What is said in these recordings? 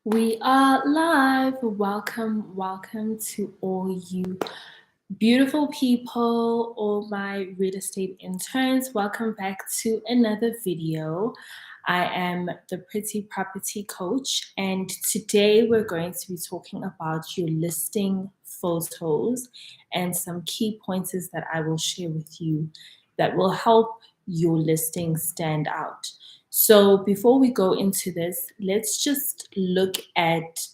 We are live. Welcome to all you beautiful people, all my real estate interns. Welcome back to another video. I am the Pretty Property Coach, and today we're going to be talking about your listing photos and some key pointers that I will share with you that will help your listing stand out. So before we go into this, let's just look at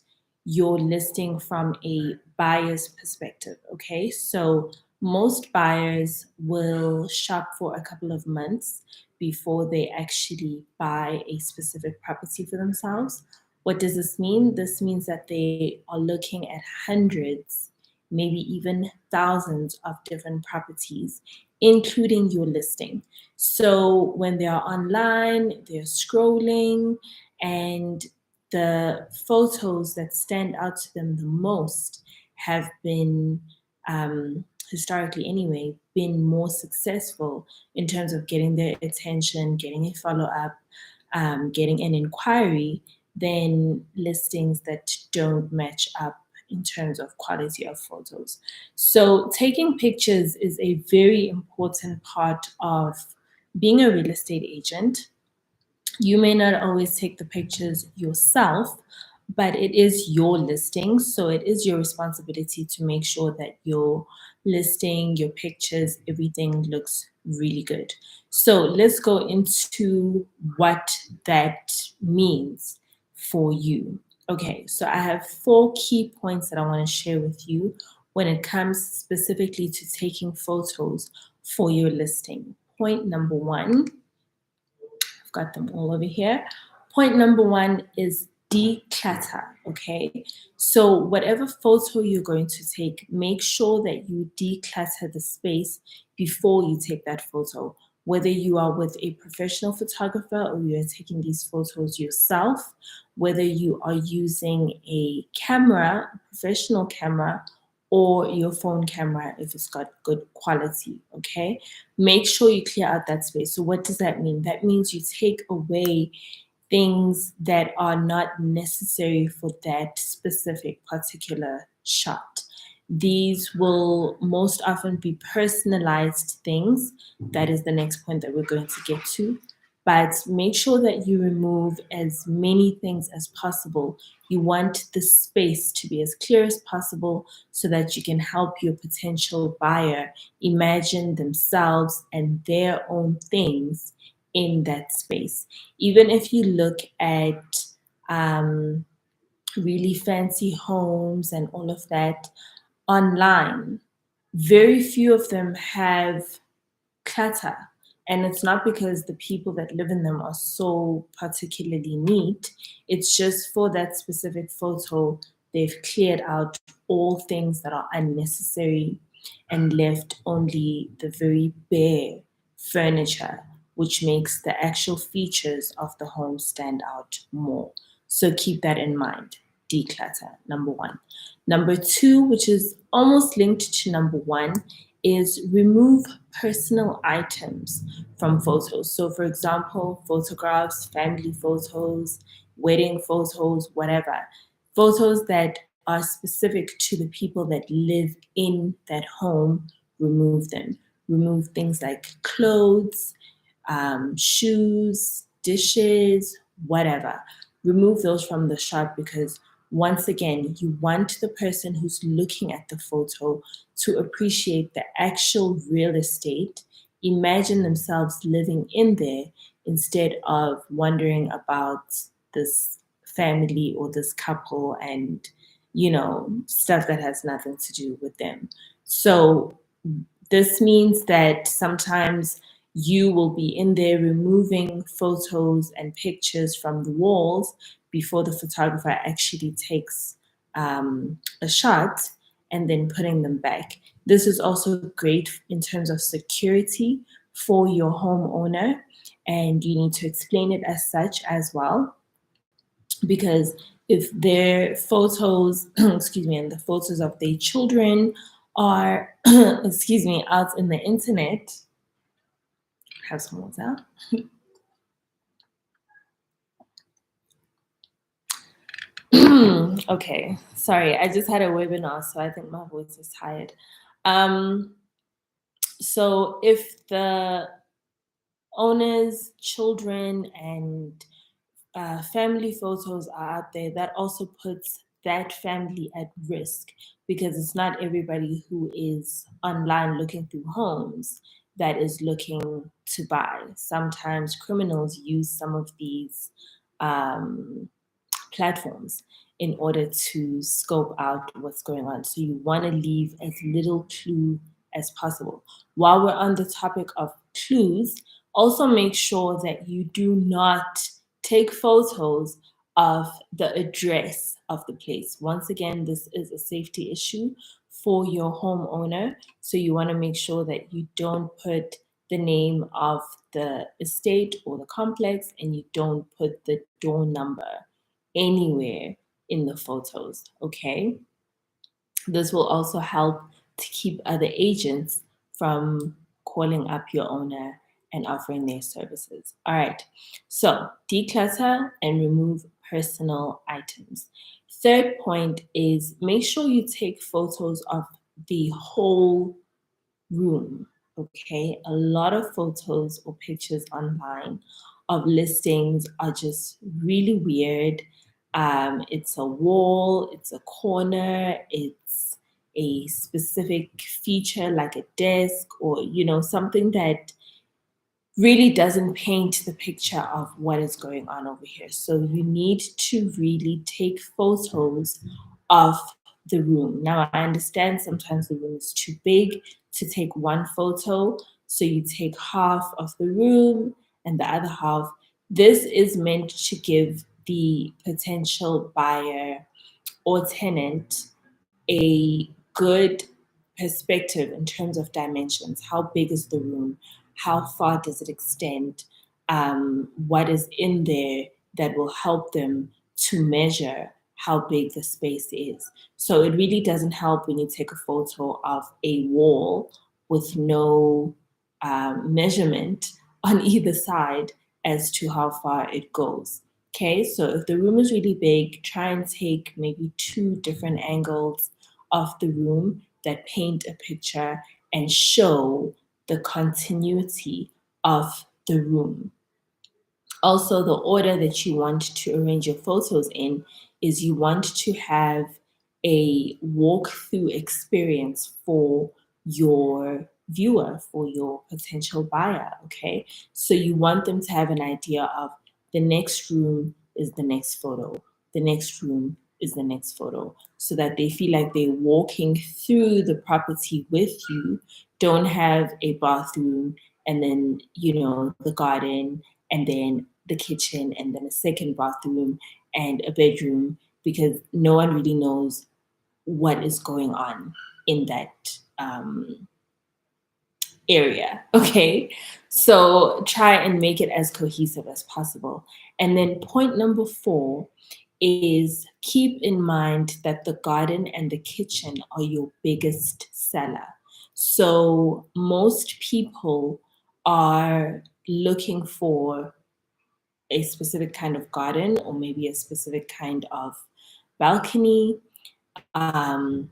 your listing from a buyer's perspective, okay? So most buyers will shop for a couple of months before they actually buy a specific property for themselves. What does this mean? This means that they are looking at hundreds, maybe even thousands of different properties, including your listing. So when they are online, they're scrolling, and the photos that stand out to them the most have been, historically anyway, been more successful in terms of getting their attention, getting a follow-up, getting an inquiry than listings that don't match up in terms of quality of photos. So taking pictures is a very important part of being a real estate agent. You may not always take the pictures yourself, but it is your listing. So it is your responsibility to make sure that your listing, your pictures, everything looks really good. So let's go into what that means for you. Okay, so I have 4 key points that I want to share with you when it comes specifically to taking photos for your listing. Point number 1, I've got them all over here. Point number 1 is declutter, okay? So whatever photo you're going to take, make sure that you declutter the space before you take that photo. Whether you are with a professional photographer or you are taking these photos yourself, whether you are using a camera, a professional camera, or your phone camera if it's got good quality, okay? Make sure you clear out that space. So what does that mean? That means you take away things that are not necessary for that specific particular shot. These will most often be personalized things. That is the next point that we're going to get to. But make sure that you remove as many things as possible. You want the space to be as clear as possible so that you can help your potential buyer imagine themselves and their own things in that space. Even if you look at really fancy homes and all of that online, very few of them have clutter. And it's not because the people that live in them are so particularly neat. It's just for that specific photo, they've cleared out all things that are unnecessary and left only the very bare furniture, which makes the actual features of the home stand out more. So keep that in mind. Declutter, number 1. Number 2, which is almost linked to number 1, is remove personal items from photos. So for example, photographs, family photos, wedding photos, whatever. Photos that are specific to the people that live in that home, remove them. Remove things like clothes, shoes, dishes, whatever. Remove those from the shot because once again, you want the person who's looking at the photo to appreciate the actual real estate, imagine themselves living in there instead of wondering about this family or this couple and, stuff that has nothing to do with them. So this means that sometimes you will be in there removing photos and pictures from the walls before the photographer actually takes a shot and then putting them back. This is also great in terms of security for your homeowner, and you need to explain it as such as well. Because if their photos, excuse me, and the photos of their children are, excuse me, out in the internet, have some water. Okay, sorry, I just had a webinar, so I think my voice is tired. So if the owners, children, and family photos are out there, that also puts that family at risk, because it's not everybody who is online looking through homes that is looking to buy. Sometimes criminals use some of these um, platforms in order to scope out what's going on. So you want to leave as little clue as possible. While we're on the topic of clues, also make sure that you do not take photos of the address of the place. Once again, this is a safety issue for your homeowner. So you want to make sure that you don't put the name of the estate or the complex, and you don't put the door number anywhere in the photos, okay? This will also help to keep other agents from calling up your owner and offering their services. All right, so declutter and remove personal items. Third point is make sure you take photos of the whole room. Okay, a lot of photos or pictures online of listings are just really weird. It's a wall, it's a corner, it's a specific feature like a desk, or something that really doesn't paint the picture of what is going on over here. So you need to really take photos of the room. Now, I understand sometimes the room is too big to take one photo. So you take half of the room and the other half. This is meant to give the potential buyer or tenant a good perspective in terms of dimensions. How big is the room? How far does it extend? What is in there that will help them to measure how big the space is? So it really doesn't help when you take a photo of a wall with no measurement on either side as to how far it goes. Okay, so if the room is really big, try and take maybe 2 different angles of the room that paint a picture and show the continuity of the room. Also, the order that you want to arrange your photos in is you want to have a walkthrough experience for your viewer, for your potential buyer. Okay, so you want them to have an idea of the next room is the next photo, the next room is the next photo, so that they feel like they're walking through the property with you. Don't have a bathroom and then the garden and then the kitchen and then a second bathroom and a bedroom, because no one really knows what is going on in that area. Okay, so try and make it as cohesive as possible. And then point number 4 is keep in mind that the garden and the kitchen are your biggest seller. So most people are looking for a specific kind of garden or maybe a specific kind of balcony. Um,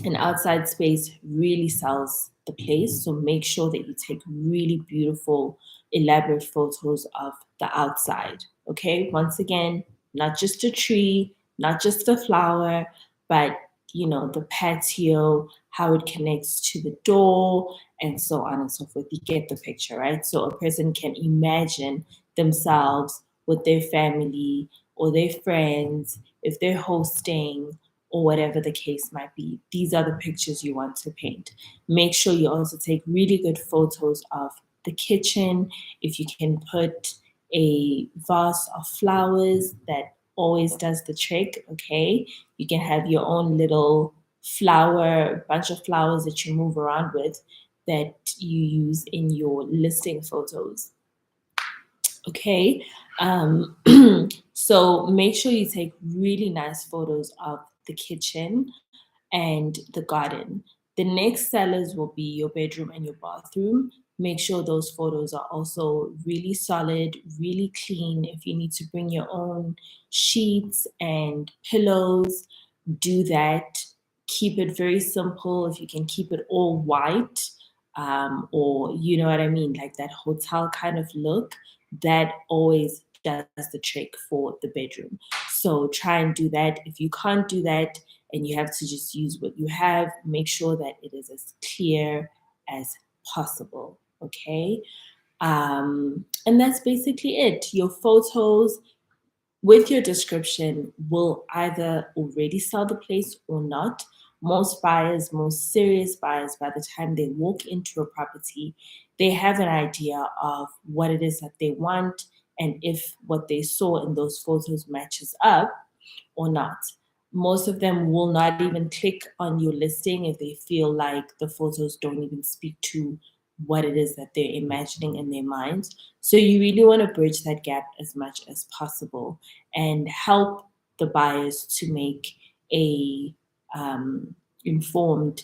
an outside space really sells the place. So make sure that you take really beautiful, elaborate photos of the outside. Okay, once again, not just a tree, not just a flower, but the patio, how it connects to the door, and so on and so forth. You get the picture, right? So a person can imagine themselves with their family or their friends if they're hosting or whatever the case might be. These are the pictures you want to paint. Make sure you also take really good photos of the kitchen. If you can put a vase of flowers, that always does the trick, okay? You can have your own little bunch of flowers that you move around with that you use in your listing photos. Okay, so make sure you take really nice photos of the kitchen and the garden. The next sellers will be your bedroom and your bathroom. make sure those photos are also really solid, really clean. If you need to bring your own sheets and pillows, do that. Keep it very simple. If you can keep it all white, or you know what I mean, like that hotel kind of look, that always does the trick for the bedroom. So try and do that. If you can't do that and you have to just use what you have, make sure that it is as clear as possible. Okay. And that's basically it. Your photos with your description will either already sell the place or not. Most buyers, most serious buyers, by the time they walk into a property, they have an idea of what it is that they want and if what they saw in those photos matches up or not. Most of them will not even click on your listing if they feel like the photos don't even speak to what it is that they're imagining in their minds. So you really want to bridge that gap as much as possible and help the buyers to make a informed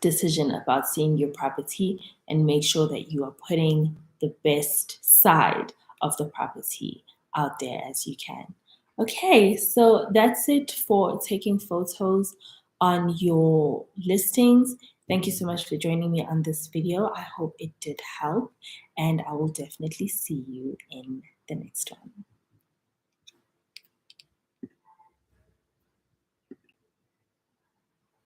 decision about seeing your property and make sure that you are putting the best side of the property out there as you can. Okay, so that's it for taking photos on your listings. Thank you so much for joining me on this video. I hope it did help, and I will definitely see you in the next one.